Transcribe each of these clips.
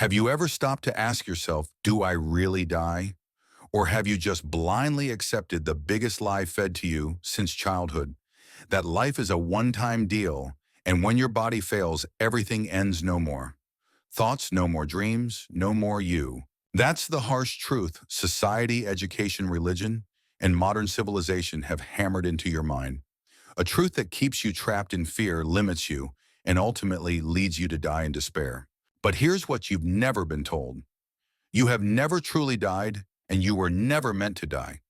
Have you ever stopped to ask yourself, do I really die? Or have you just blindly accepted the biggest lie fed to you since childhood? That life is a one-time deal, and when your body fails, everything ends no more. Thoughts, no more dreams, no more you. That's the harsh truth society, education, religion, and modern civilization have hammered into your mind. A truth that keeps you trapped in fear, limits you, and ultimately leads you to die in despair. But here's what you've never been told. You have never truly died, and you were never meant to die.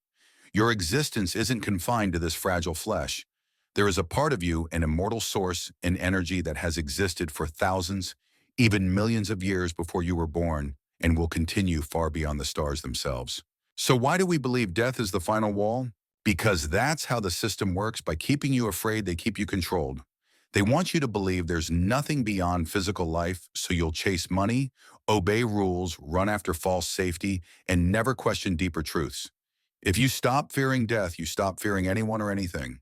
Your existence isn't confined to this fragile flesh. There is a part of you, an immortal source and energy that has existed for thousands, even millions of years before you were born, and will continue far beyond the stars themselves. So why do we believe death is the final wall? Because that's how the system works. By keeping you afraid, they keep you controlled. They want you to believe there's nothing beyond physical life, so you'll chase money, obey rules, run after false safety, and never question deeper truths. If you stop fearing death, you stop fearing anyone or anything.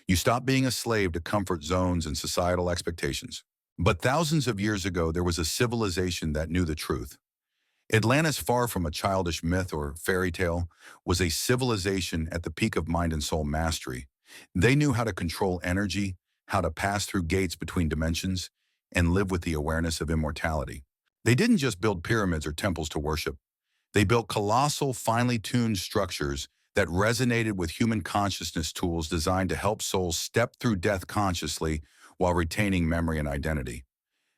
You stop being a slave to comfort zones and societal expectations. But thousands of years ago, there was a civilization that knew the truth. Atlantis, far from a childish myth or fairy tale, was a civilization at the peak of mind and soul mastery. They knew how to control energy, how to pass through gates between dimensions, and live with the awareness of immortality. They didn't just build pyramids or temples to worship. They built colossal, finely tuned structures that resonated with human consciousness, tools designed to help souls step through death consciously while retaining memory and identity.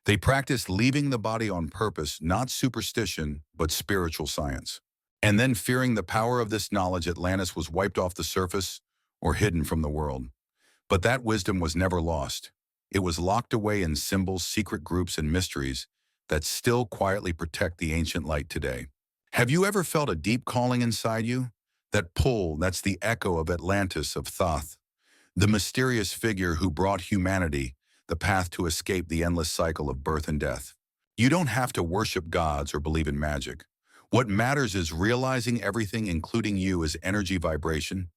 They practiced leaving the body on purpose, not superstition, but spiritual science. And then, fearing the power of this knowledge, Atlantis was wiped off the surface or hidden from the world. But that wisdom was never lost. It was locked away in symbols, secret groups, and mysteries that still quietly protect the ancient light today. Have you ever felt a deep calling inside you? That pull, that's the echo of Atlantis, of Thoth, the mysterious figure who brought humanity the path to escape the endless cycle of birth and death. You don't have to worship gods or believe in magic. What matters is realizing everything, including you, is energy vibration.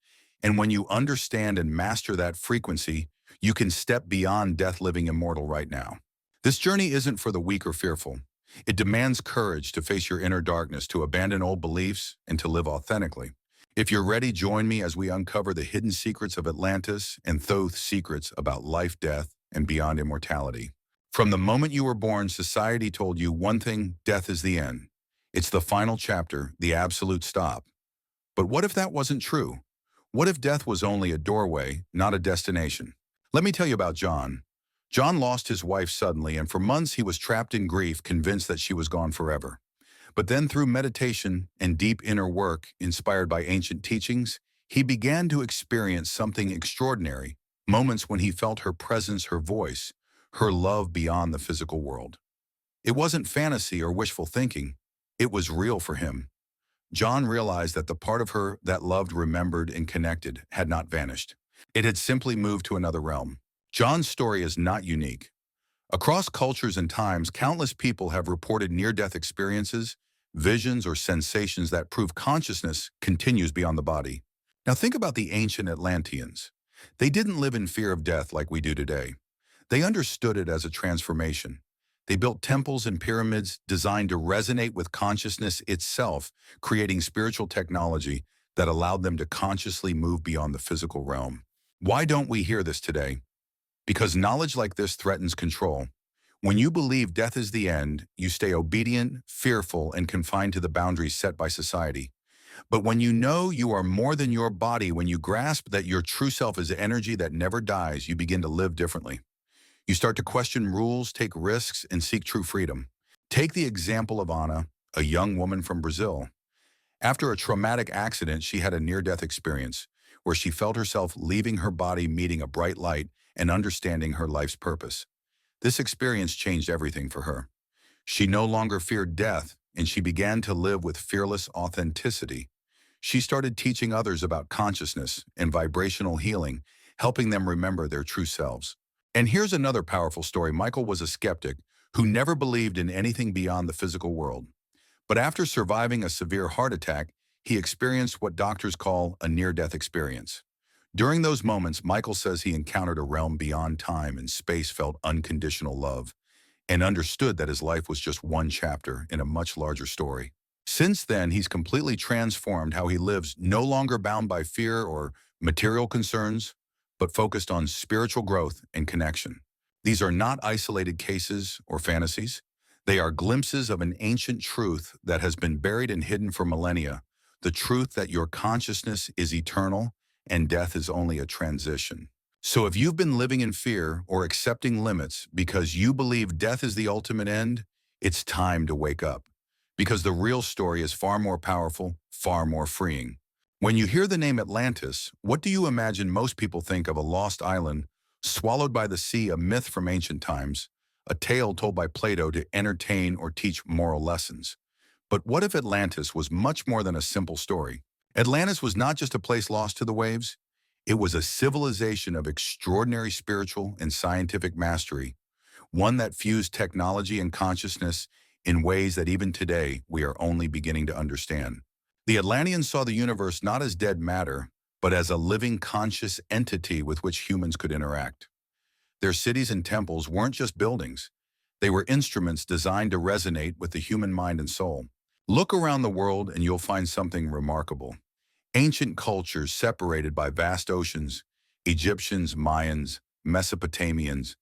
And when you understand and master that frequency, you can step beyond death, living immortal right now. This journey isn't for the weak or fearful. It demands courage to face your inner darkness, to abandon old beliefs, and to live authentically. If you're ready, join me as we uncover the hidden secrets of Atlantis and Thoth, secrets about life, death, and beyond immortality. From the moment you were born, society told you one thing: death is the end. It's the final chapter, the absolute stop. But what if that wasn't true? What if death was only a doorway, not a destination? Let me tell you about John. John lost his wife suddenly, and for months he was trapped in grief, convinced that she was gone forever. But then, through meditation and deep inner work inspired by ancient teachings, he began to experience something extraordinary, moments when he felt her presence, her voice, her love beyond the physical world. It wasn't fantasy or wishful thinking. It was real for him. John realized that the part of her that loved, remembered, and connected had not vanished. It had simply moved to another realm. John's story is not unique. Across cultures and times, countless people have reported near-death experiences, visions, or sensations that prove consciousness continues beyond the body. Now think about the ancient Atlanteans. They didn't live in fear of death like we do today. They understood it as a transformation. They built temples and pyramids designed to resonate with consciousness itself, creating spiritual technology that allowed them to consciously move beyond the physical realm. Why don't we hear this today? Because knowledge like this threatens control. When you believe death is the end, you stay obedient, fearful, and confined to the boundaries set by society. But when you know you are more than your body, when you grasp that your true self is energy that never dies, you begin to live differently. You start to question rules, take risks, and seek true freedom. Take the example of Anna, a young woman from Brazil. After a traumatic accident, she had a near-death experience where she felt herself leaving her body, meeting a bright light, and understanding her life's purpose. This experience changed everything for her. She no longer feared death, and she began to live with fearless authenticity. She started teaching others about consciousness and vibrational healing, helping them remember their true selves. And here's another powerful story. Michael was a skeptic who never believed in anything beyond the physical world. But after surviving a severe heart attack, he experienced what doctors call a near-death experience. During those moments, Michael says he encountered a realm beyond time and space, felt unconditional love, and understood that his life was just one chapter in a much larger story. Since then, he's completely transformed how he lives, no longer bound by fear or material concerns, but focused on spiritual growth and connection. These are not isolated cases or fantasies. They are glimpses of an ancient truth that has been buried and hidden for millennia, the truth that your consciousness is eternal and death is only a transition. So if you've been living in fear or accepting limits because you believe death is the ultimate end, it's time to wake up. Because the real story is far more powerful, far more freeing. When you hear the name Atlantis, what do you imagine? Most people think of a lost island, swallowed by the sea, a myth from ancient times, a tale told by Plato to entertain or teach moral lessons. But what if Atlantis was much more than a simple story? Atlantis was not just a place lost to the waves. It was a civilization of extraordinary spiritual and scientific mastery, one that fused technology and consciousness in ways that even today we are only beginning to understand. The Atlanteans saw the universe not as dead matter, but as a living conscious entity with which humans could interact. Their cities and temples weren't just buildings. They were instruments designed to resonate with the human mind and soul. Look around the world and you'll find something remarkable. Ancient cultures separated by vast oceans, Egyptians, Mayans, Mesopotamians,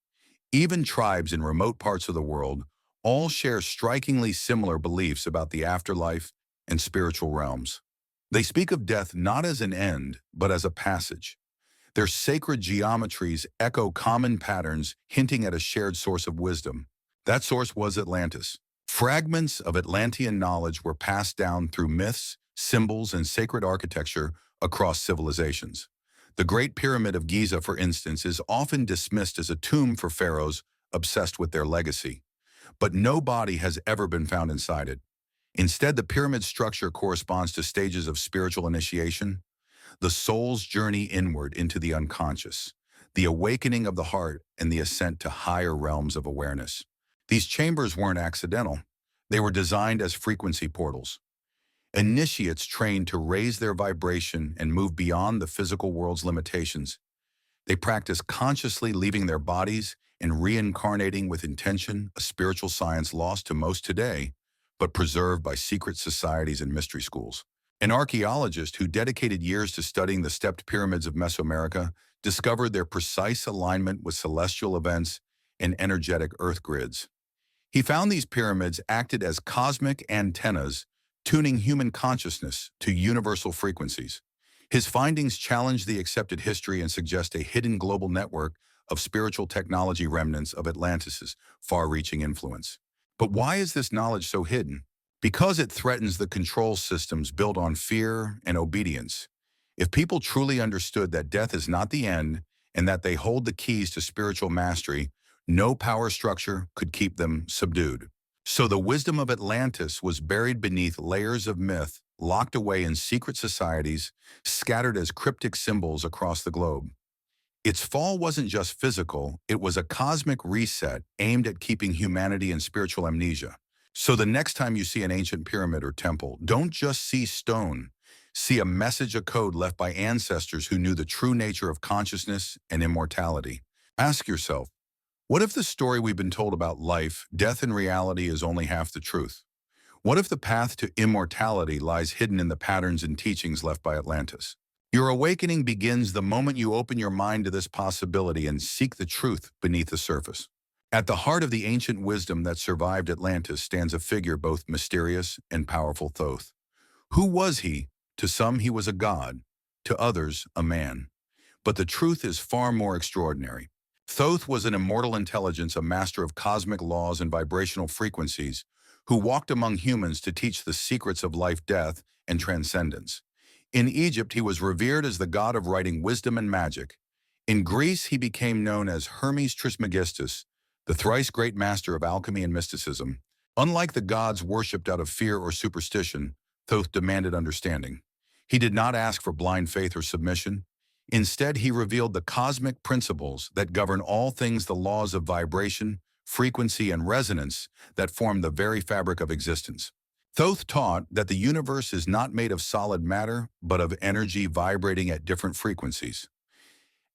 even tribes in remote parts of the world, all share strikingly similar beliefs about the afterlife and spiritual realms. They speak of death not as an end, but as a passage. Their sacred geometries echo common patterns, hinting at a shared source of wisdom. That source was Atlantis. Fragments of Atlantean knowledge were passed down through myths, symbols, and sacred architecture across civilizations. The Great Pyramid of Giza, for instance, is often dismissed as a tomb for pharaohs obsessed with their legacy. But no body has ever been found inside it. Instead, the pyramid structure corresponds to stages of spiritual initiation, the soul's journey inward into the unconscious, the awakening of the heart, and the ascent to higher realms of awareness. These chambers weren't accidental. They were designed as frequency portals. Initiates trained to raise their vibration and move beyond the physical world's limitations. They practice consciously leaving their bodies and reincarnating with intention, a spiritual science lost to most today, but preserved by secret societies and mystery schools. An archaeologist who dedicated years to studying the stepped pyramids of Mesoamerica discovered their precise alignment with celestial events and energetic earth grids. He found these pyramids acted as cosmic antennas, tuning human consciousness to universal frequencies. His findings challenge the accepted history and suggest a hidden global network of spiritual technology remnants of Atlantis' far-reaching influence. But why is this knowledge so hidden? Because it threatens the control systems built on fear and obedience. If people truly understood that death is not the end and that they hold the keys to spiritual mastery, no power structure could keep them subdued. So the wisdom of Atlantis was buried beneath layers of myth, locked away in secret societies, scattered as cryptic symbols across the globe. Its fall wasn't just physical, it was a cosmic reset aimed at keeping humanity in spiritual amnesia. So the next time you see an ancient pyramid or temple, don't just see stone. See a message, a code left by ancestors who knew the true nature of consciousness and immortality. Ask yourself, what if the story we've been told about life, death, and reality is only half the truth? What if the path to immortality lies hidden in the patterns and teachings left by Atlantis? Your awakening begins the moment you open your mind to this possibility and seek the truth beneath the surface. At the heart of the ancient wisdom that survived Atlantis stands a figure both mysterious and powerful, Thoth. Who was he? To some, he was a god. To others, a man. But the truth is far more extraordinary. Thoth was an immortal intelligence, a master of cosmic laws and vibrational frequencies, who walked among humans to teach the secrets of life, death, and transcendence. In Egypt, he was revered as the god of writing, wisdom, and magic. In Greece, he became known as Hermes Trismegistus, the thrice great master of alchemy and mysticism. Unlike the gods worshipped out of fear or superstition, Thoth demanded understanding. He did not ask for blind faith or submission. Instead, he revealed the cosmic principles that govern all things, the laws of vibration, frequency, and resonance that form the very fabric of existence. Thoth taught that the universe is not made of solid matter, but of energy vibrating at different frequencies.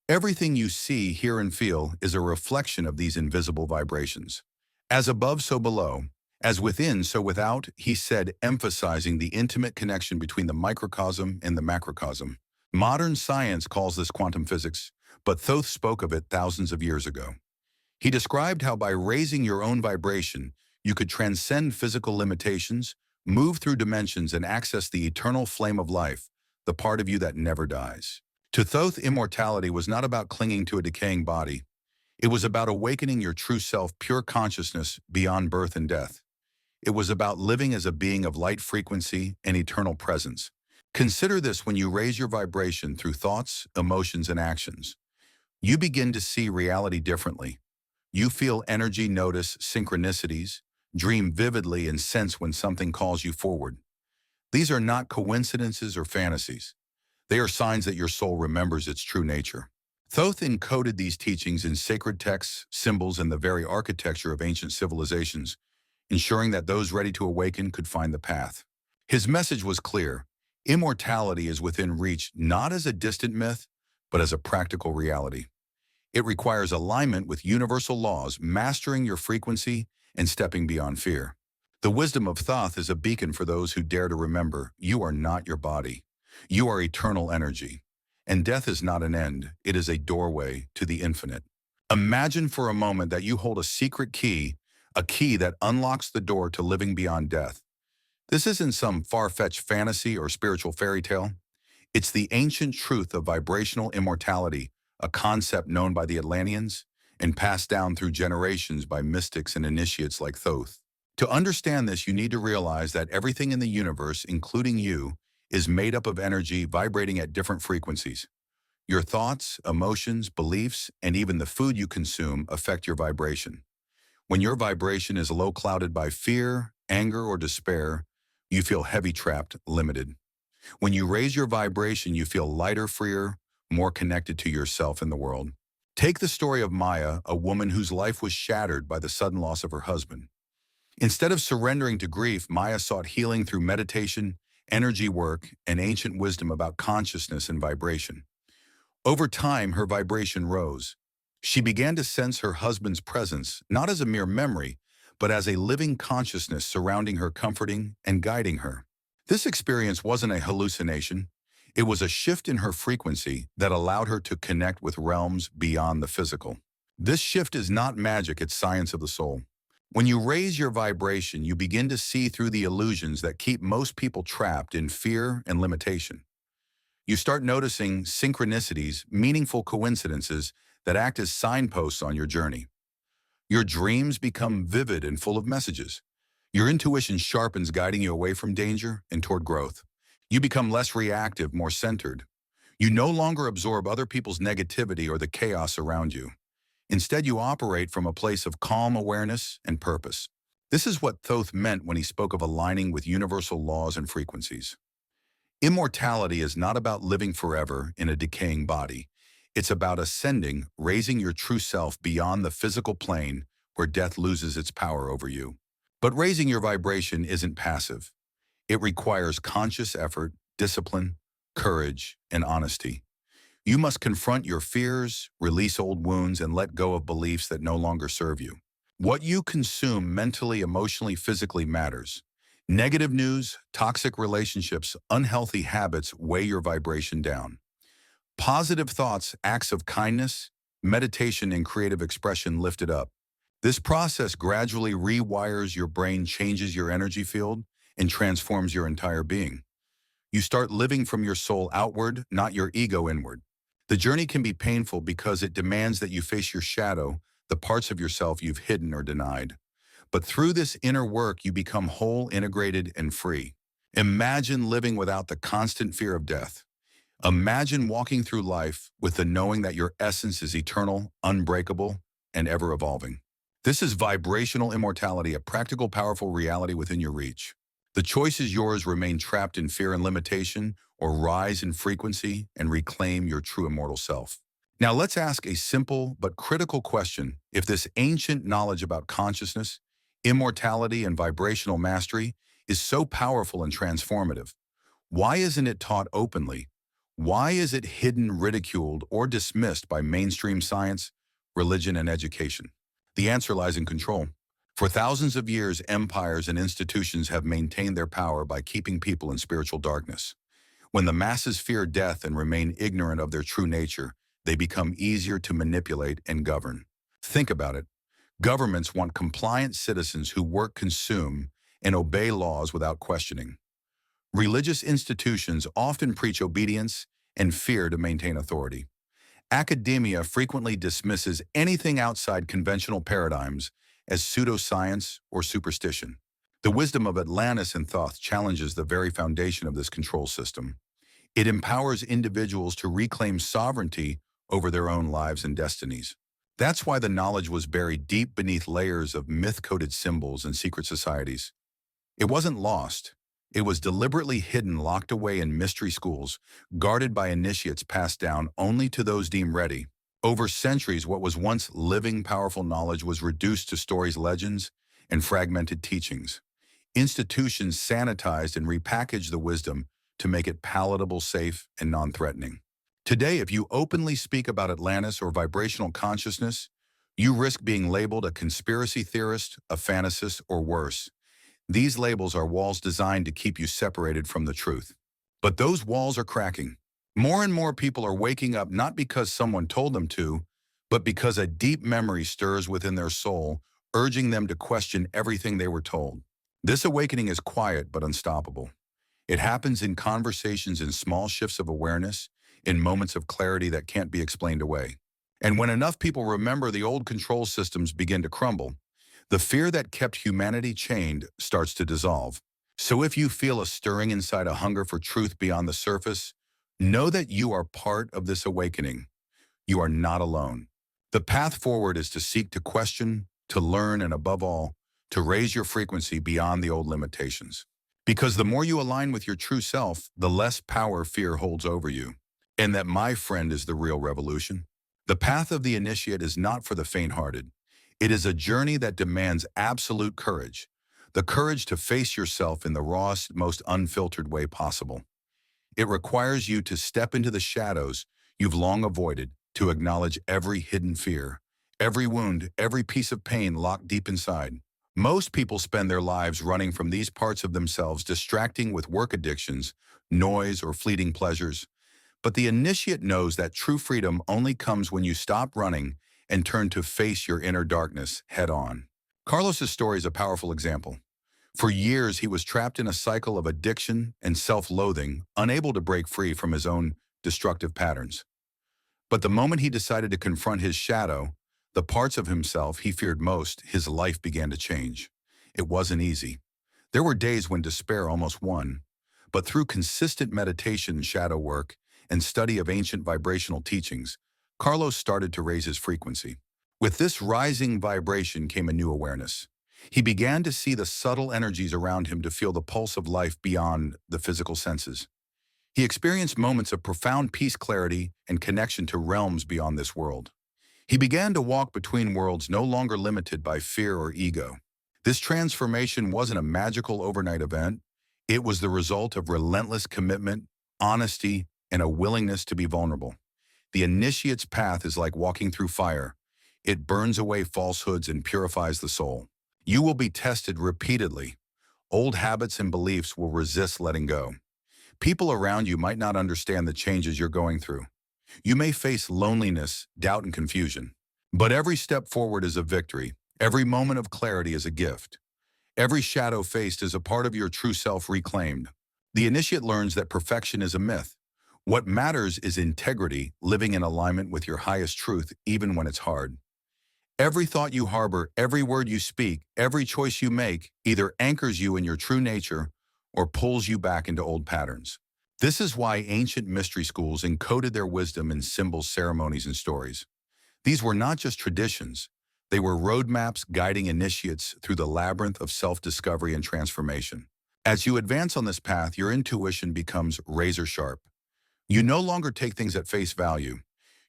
Everything you see, hear, and feel is a reflection of these invisible vibrations. As above, so below. As within, so without, he said, emphasizing the intimate connection between the microcosm and the macrocosm. Modern science calls this quantum physics, but Thoth spoke of it thousands of years ago. He described how by raising your own vibration, you could transcend physical limitations, move through dimensions, and access the eternal flame of life, the part of you that never dies. To Thoth, immortality was not about clinging to a decaying body. It was about awakening your true self, pure consciousness beyond birth and death. It was about living as a being of light frequency and eternal presence. Consider this: when you raise your vibration through thoughts, emotions, and actions, you begin to see reality differently. You feel energy, notice synchronicities, dream vividly, and sense when something calls you forward. These are not coincidences or fantasies. They are signs that your soul remembers its true nature. Thoth encoded these teachings in sacred texts, symbols, and the very architecture of ancient civilizations, ensuring that those ready to awaken could find the path. His message was clear: immortality is within reach, not as a distant myth, but as a practical reality. It requires alignment with universal laws, mastering your frequency, and stepping beyond fear. The wisdom of Thoth is a beacon for those who dare to remember: you are not your body. You are eternal energy. And death is not an end, it is a doorway to the infinite. Imagine for a moment that you hold a key that unlocks the door to living beyond death. This isn't some far-fetched fantasy or spiritual fairy tale. It's the ancient truth of vibrational immortality, a concept known by the Atlanteans and passed down through generations by mystics and initiates like Thoth. To understand this, you need to realize that everything in the universe, including you, is made up of energy vibrating at different frequencies. Your thoughts, emotions, beliefs, and even the food you consume affect your vibration. When your vibration is low, clouded by fear, anger, or despair, you feel heavy, trapped, limited. When you raise your vibration, you feel lighter, freer, more connected to yourself and the world. Take the story of Maya, a woman whose life was shattered by the sudden loss of her husband. Instead of surrendering to grief, Maya sought healing through meditation, energy work, and ancient wisdom about consciousness and vibration. Over time, her vibration rose. She began to sense her husband's presence, not as a mere memory, but as a living consciousness surrounding her, comforting and guiding her. This experience wasn't a hallucination. It was a shift in her frequency that allowed her to connect with realms beyond the physical. This shift is not magic, it's science of the soul. When you raise your vibration, you begin to see through the illusions that keep most people trapped in fear and limitation. You start noticing synchronicities, meaningful coincidences that act as signposts on your journey. Your dreams become vivid and full of messages. Your intuition sharpens, guiding you away from danger and toward growth. You become less reactive, more centered. You no longer absorb other people's negativity or the chaos around you. Instead, you operate from a place of calm awareness and purpose. This is what Thoth meant when he spoke of aligning with universal laws and frequencies. Immortality is not about living forever in a decaying body. It's about ascending, raising your true self beyond the physical plane where death loses its power over you. But raising your vibration isn't passive. It requires conscious effort, discipline, courage, and honesty. You must confront your fears, release old wounds, and let go of beliefs that no longer serve you. What you consume mentally, emotionally, physically matters. Negative news, toxic relationships, unhealthy habits weigh your vibration down. Positive thoughts, acts of kindness, meditation, and creative expression lift it up. This process gradually rewires your brain, changes your energy field, and transforms your entire being. You start living from your soul outward, not your ego inward. The journey can be painful because it demands that you face your shadow, the parts of yourself you've hidden or denied. But through this inner work, you become whole, integrated, and free. Imagine living without the constant fear of death. Imagine walking through life with the knowing that your essence is eternal, unbreakable, and ever-evolving. This is vibrational immortality, a practical, powerful reality within your reach. The choice is yours: remain trapped in fear and limitation, or rise in frequency and reclaim your true immortal self. Now let's ask a simple but critical question. If this ancient knowledge about consciousness, immortality, and vibrational mastery is so powerful and transformative, why isn't it taught openly? Why is it hidden, ridiculed, or dismissed by mainstream science, religion, and education? The answer lies in control. For thousands of years, empires and institutions have maintained their power by keeping people in spiritual darkness. When the masses fear death and remain ignorant of their true nature, they become easier to manipulate and govern. Think about it. Governments want compliant citizens who work, consume, and obey laws without questioning. Religious institutions often preach obedience and fear to maintain authority. Academia frequently dismisses anything outside conventional paradigms as pseudoscience or superstition. The wisdom of Atlantis and Thoth challenges the very foundation of this control system. It empowers individuals to reclaim sovereignty over their own lives and destinies. That's why the knowledge was buried deep beneath layers of myth-coded symbols and secret societies. It wasn't lost. It was deliberately hidden, locked away in mystery schools, guarded by initiates passed down only to those deemed ready. Over centuries, what was once living, powerful knowledge was reduced to stories, legends, and fragmented teachings. Institutions sanitized and repackaged the wisdom to make it palatable, safe, and non-threatening. Today, if you openly speak about Atlantis or vibrational consciousness, you risk being labeled a conspiracy theorist, a fantasist, or worse. These labels are walls designed to keep you separated from the truth. But those walls are cracking. More and more people are waking up not because someone told them to, but because a deep memory stirs within their soul, urging them to question everything they were told. This awakening is quiet but unstoppable. It happens in conversations, in small shifts of awareness, in moments of clarity that can't be explained away. And when enough people remember, the old control systems begin to crumble. The fear that kept humanity chained starts to dissolve. So if you feel a stirring inside, a hunger for truth beyond the surface, know that you are part of this awakening. You are not alone. The path forward is to seek to question, to learn, and above all, to raise your frequency beyond the old limitations. Because the more you align with your true self, the less power fear holds over you. And that, my friend, is the real revolution. The path of the initiate is not for the faint-hearted. It is a journey that demands absolute courage, the courage to face yourself in the rawest, most unfiltered way possible. It requires you to step into the shadows you've long avoided, to acknowledge every hidden fear, every wound, every piece of pain locked deep inside. Most people spend their lives running from these parts of themselves, distracting with work addictions, noise, or fleeting pleasures. But the initiate knows that true freedom only comes when you stop running and turn to face your inner darkness head on. Carlos's story is a powerful example. For years, he was trapped in a cycle of addiction and self-loathing, unable to break free from his own destructive patterns. But the moment he decided to confront his shadow, the parts of himself he feared most, his life began to change. It wasn't easy. There were days when despair almost won. But through consistent meditation, shadow work, and study of ancient vibrational teachings, Carlos started to raise his frequency. With this rising vibration came a new awareness. He began to see the subtle energies around him, to feel the pulse of life beyond the physical senses. He experienced moments of profound peace, clarity, and connection to realms beyond this world. He began to walk between worlds, no longer limited by fear or ego. This transformation wasn't a magical overnight event. It was the result of relentless commitment, honesty, and a willingness to be vulnerable. The initiate's path is like walking through fire. It burns away falsehoods and purifies the soul. You will be tested repeatedly. Old habits and beliefs will resist letting go. People around you might not understand the changes you're going through. You may face loneliness, doubt, and confusion. But every step forward is a victory. Every moment of clarity is a gift. Every shadow faced is a part of your true self reclaimed. The initiate learns that perfection is a myth. What matters is integrity, living in alignment with your highest truth, even when it's hard. Every thought you harbor, every word you speak, every choice you make either anchors you in your true nature or pulls you back into old patterns. This is why ancient mystery schools encoded their wisdom in symbols, ceremonies, and stories. These were not just traditions. They were roadmaps guiding initiates through the labyrinth of self-discovery and transformation. As you advance on this path, your intuition becomes razor sharp. You no longer take things at face value.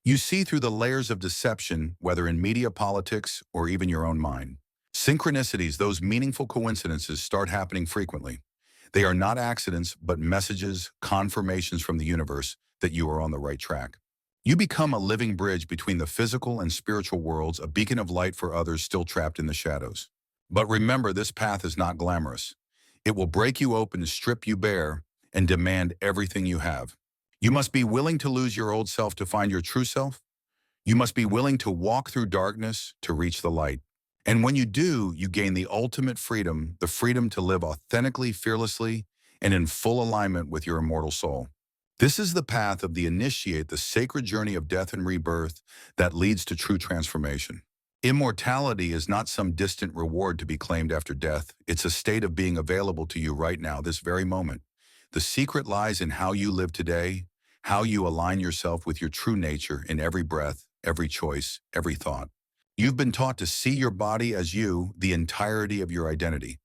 You see through the layers of deception, whether in media, politics, or even your own mind. Synchronicities, those meaningful coincidences, start happening frequently. They are not accidents, but messages, confirmations from the universe that you are on the right track. You become a living bridge between the physical and spiritual worlds, a beacon of light for others still trapped in the shadows. But remember, this path is not glamorous. It will break you open, strip you bare, and demand everything you have. You must be willing to lose your old self to find your true self. You must be willing to walk through darkness to reach the light. And when you do, you gain the ultimate freedom, the freedom to live authentically, fearlessly, and in full alignment with your immortal soul. This is the path of the initiate, the sacred journey of death and rebirth that leads to true transformation. Immortality is not some distant reward to be claimed after death. It's a state of being available to you right now, this very moment. The secret lies in how you live today, how you align yourself with your true nature in every breath, every choice, every thought. You've been taught to see your body as you, the entirety of your identity.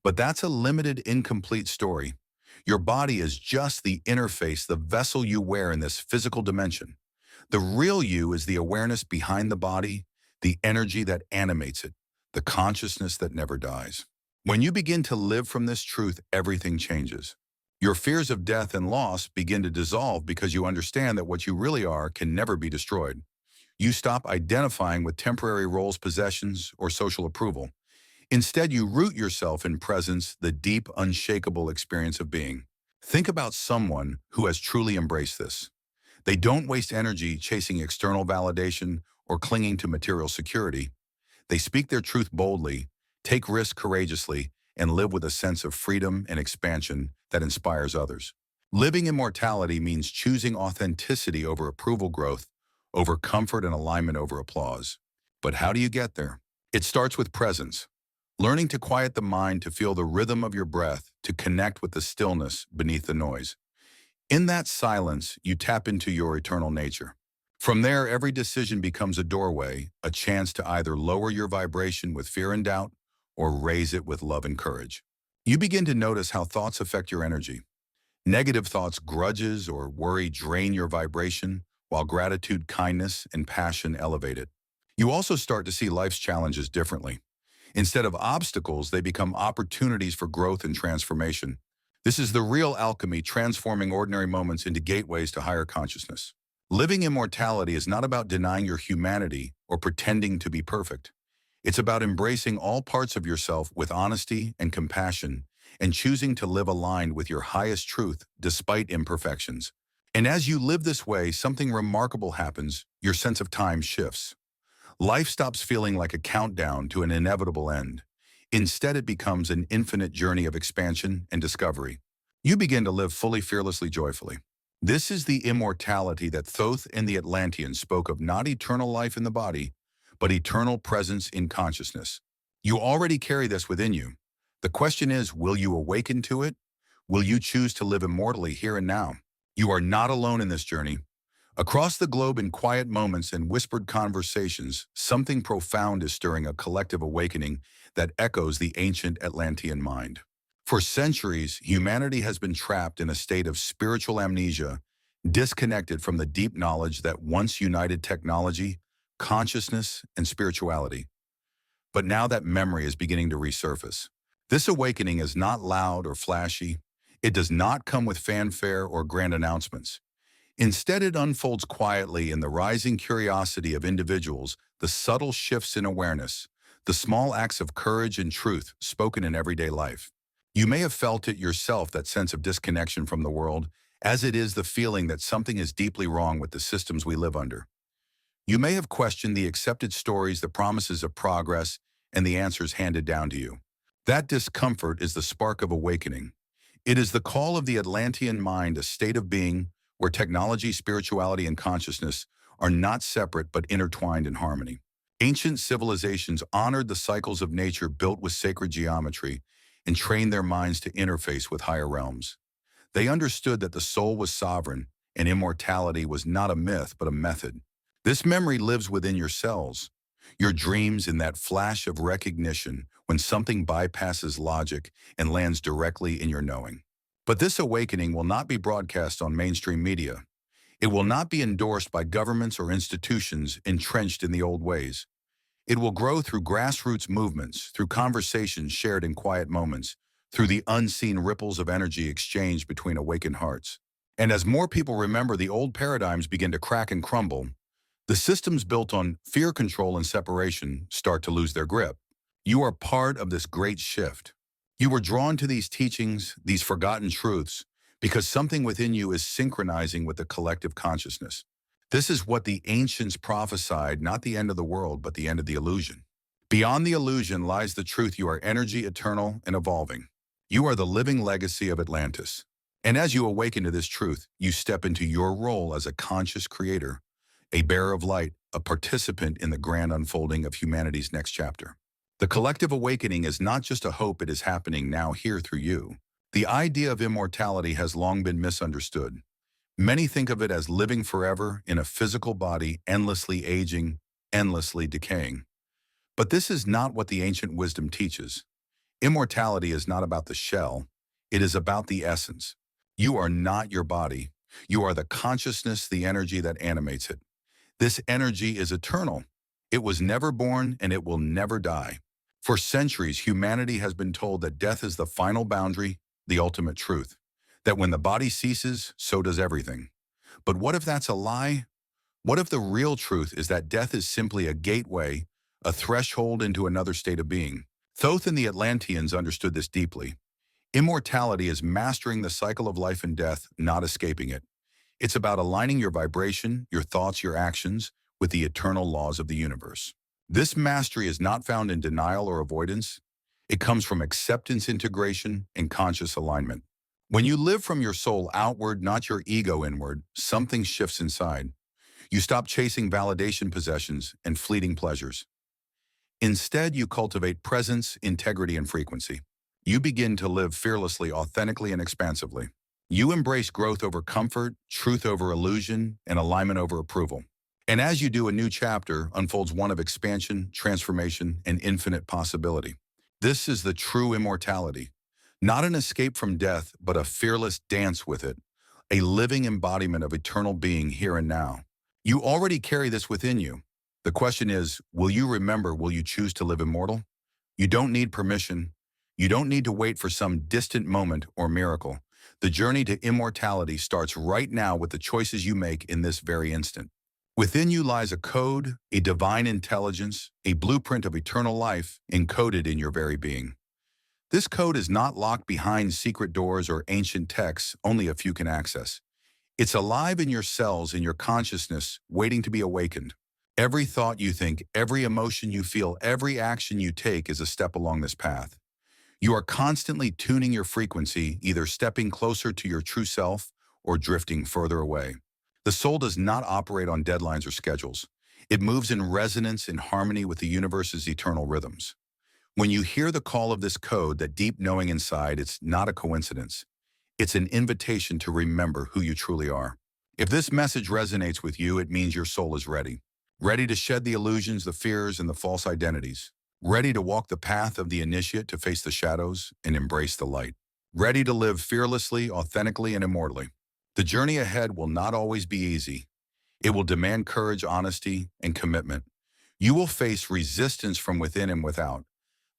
But that's a limited, incomplete story. Your body is just the interface, the vessel you wear in this physical dimension. The real you is the awareness behind the body, the energy that animates it, the consciousness that never dies. When you begin to live from this truth, everything changes. Your fears of death and loss begin to dissolve because you understand that what you really are can never be destroyed. You stop identifying with temporary roles, possessions, or social approval. Instead, you root yourself in presence, the deep, unshakable experience of being. Think about someone who has truly embraced this. They don't waste energy chasing external validation or clinging to material security. They speak their truth boldly, take risks courageously, and live with a sense of freedom and expansion that inspires others. Living immortality means choosing authenticity over approval growth, over comfort and alignment over applause. But how do you get there? It starts with presence. Learning to quiet the mind, to feel the rhythm of your breath, to connect with the stillness beneath the noise. In that silence, you tap into your eternal nature. From there, every decision becomes a doorway, a chance to either lower your vibration with fear and doubt or raise it with love and courage. You begin to notice how thoughts affect your energy. Negative thoughts, grudges, or worry drain your vibration, while gratitude, kindness, and passion elevate it. You also start to see life's challenges differently. Instead of obstacles, they become opportunities for growth and transformation. This is the real alchemy, transforming ordinary moments into gateways to higher consciousness. Living immortality is not about denying your humanity or pretending to be perfect. It's about embracing all parts of yourself with honesty and compassion and choosing to live aligned with your highest truth despite imperfections. And as you live this way, something remarkable happens. Your sense of time shifts. Life stops feeling like a countdown to an inevitable end. Instead, it becomes an infinite journey of expansion and discovery. You begin to live fully, fearlessly, joyfully. This is the immortality that Thoth and the Atlanteans spoke of, not eternal life in the body, but eternal presence in consciousness. You already carry this within you. The question is, will you awaken to it? Will you choose to live immortally here and now? You are not alone in this journey. Across the globe, in quiet moments and whispered conversations, something profound is stirring, a collective awakening that echoes the ancient Atlantean mind. For centuries, humanity has been trapped in a state of spiritual amnesia, disconnected from the deep knowledge that once united technology, consciousness, and spirituality. But now that memory is beginning to resurface. This awakening is not loud or flashy. It does not come with fanfare or grand announcements. Instead, it unfolds quietly in the rising curiosity of individuals, the subtle shifts in awareness, the small acts of courage and truth spoken in everyday life. You may have felt it yourself, that sense of disconnection from the world, as it is the feeling that something is deeply wrong with the systems we live under. You may have questioned the accepted stories, the promises of progress, and the answers handed down to you. That discomfort is the spark of awakening. It is the call of the Atlantean mind, a state of being where technology, spirituality, and consciousness are not separate but intertwined in harmony. Ancient civilizations honored the cycles of nature, built with sacred geometry, and trained their minds to interface with higher realms. They understood that the soul was sovereign and immortality was not a myth but a method. This memory lives within your cells, your dreams, in that flash of recognition when something bypasses logic and lands directly in your knowing. But this awakening will not be broadcast on mainstream media. It will not be endorsed by governments or institutions entrenched in the old ways. It will grow through grassroots movements, through conversations shared in quiet moments, through the unseen ripples of energy exchanged between awakened hearts. And as more people remember, the old paradigms begin to crack and crumble, the systems built on fear, control, and separation start to lose their grip. You are part of this great shift. You were drawn to these teachings, these forgotten truths, because something within you is synchronizing with the collective consciousness. This is what the ancients prophesied, not the end of the world, but the end of the illusion. Beyond the illusion lies the truth you are energy, eternal, and evolving. You are the living legacy of Atlantis. And as you awaken to this truth, you step into your role as a conscious creator, a bearer of light, a participant in the grand unfolding of humanity's next chapter. The collective awakening is not just a hope, it is happening now here through you. The idea of immortality has long been misunderstood. Many think of it as living forever in a physical body, endlessly aging, endlessly decaying. But this is not what the ancient wisdom teaches. Immortality is not about the shell, it is about the essence. You are not your body. You are the consciousness, the energy that animates it. This energy is eternal. It was never born and it will never die. For centuries, humanity has been told that death is the final boundary, the ultimate truth. That when the body ceases, so does everything. But what if that's a lie? What if the real truth is that death is simply a gateway, a threshold into another state of being? Thoth and the Atlanteans understood this deeply. Immortality is mastering the cycle of life and death, not escaping it. It's about aligning your vibration, your thoughts, your actions with the eternal laws of the universe. This mastery is not found in denial or avoidance. It comes from acceptance, integration, and conscious alignment. When you live from your soul outward, not your ego inward, something shifts inside. You stop chasing validation, possessions, and fleeting pleasures. Instead, you cultivate presence, integrity, and frequency. You begin to live fearlessly, authentically, and expansively. You embrace growth over comfort, truth over illusion, and alignment over approval. And as you do, a new chapter unfolds, one of expansion, transformation, and infinite possibility. This is the true immortality. Not an escape from death, but a fearless dance with it, a living embodiment of eternal being here and now. You already carry this within you. The question is, will you remember, will you choose to live immortal? You don't need permission. You don't need to wait for some distant moment or miracle. The journey to immortality starts right now with the choices you make in this very instant. Within you lies a code, a divine intelligence, a blueprint of eternal life encoded in your very being. This code is not locked behind secret doors or ancient texts only a few can access. It's alive in your cells, in your consciousness, waiting to be awakened. Every thought you think, every emotion you feel, every action you take is a step along this path. You are constantly tuning your frequency, either stepping closer to your true self or drifting further away. The soul does not operate on deadlines or schedules. It moves in resonance, in harmony with the universe's eternal rhythms. When you hear the call of this code, that deep knowing inside, it's not a coincidence. It's an invitation to remember who you truly are. If this message resonates with you, it means your soul is ready. Ready to shed the illusions, the fears, and the false identities. Ready to walk the path of the initiate, to face the shadows and embrace the light. Ready to live fearlessly, authentically, and immortally. The journey ahead will not always be easy. It will demand courage, honesty, and commitment. You will face resistance from within and without.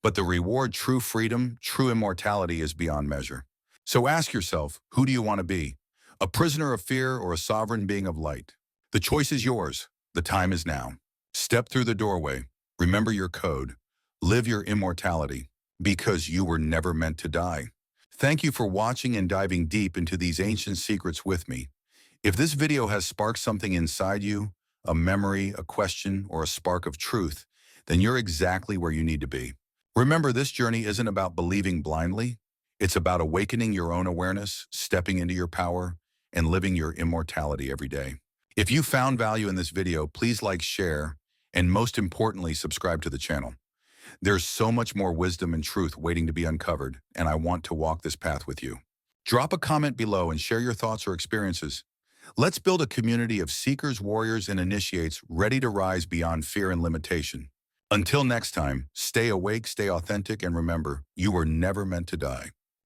But the reward, true freedom, true immortality, is beyond measure. So ask yourself, who do you want to be? A prisoner of fear or a sovereign being of light? The choice is yours. The time is now. Step through the doorway. Remember your code. Live your immortality, because you were never meant to die. Thank you for watching and diving deep into these ancient secrets with me. If this video has sparked something inside you, a memory, a question, or a spark of truth, then you're exactly where you need to be. Remember, this journey isn't about believing blindly. It's about awakening your own awareness, stepping into your power, and living your immortality every day. If you found value in this video, please like, share, and most importantly, subscribe to the channel. There's so much more wisdom and truth waiting to be uncovered, and I want to walk this path with you. Drop a comment below and share your thoughts or experiences. Let's build a community of seekers, warriors, and initiates ready to rise beyond fear and limitation. Until next time, stay awake, stay authentic, and remember, you were never meant to die.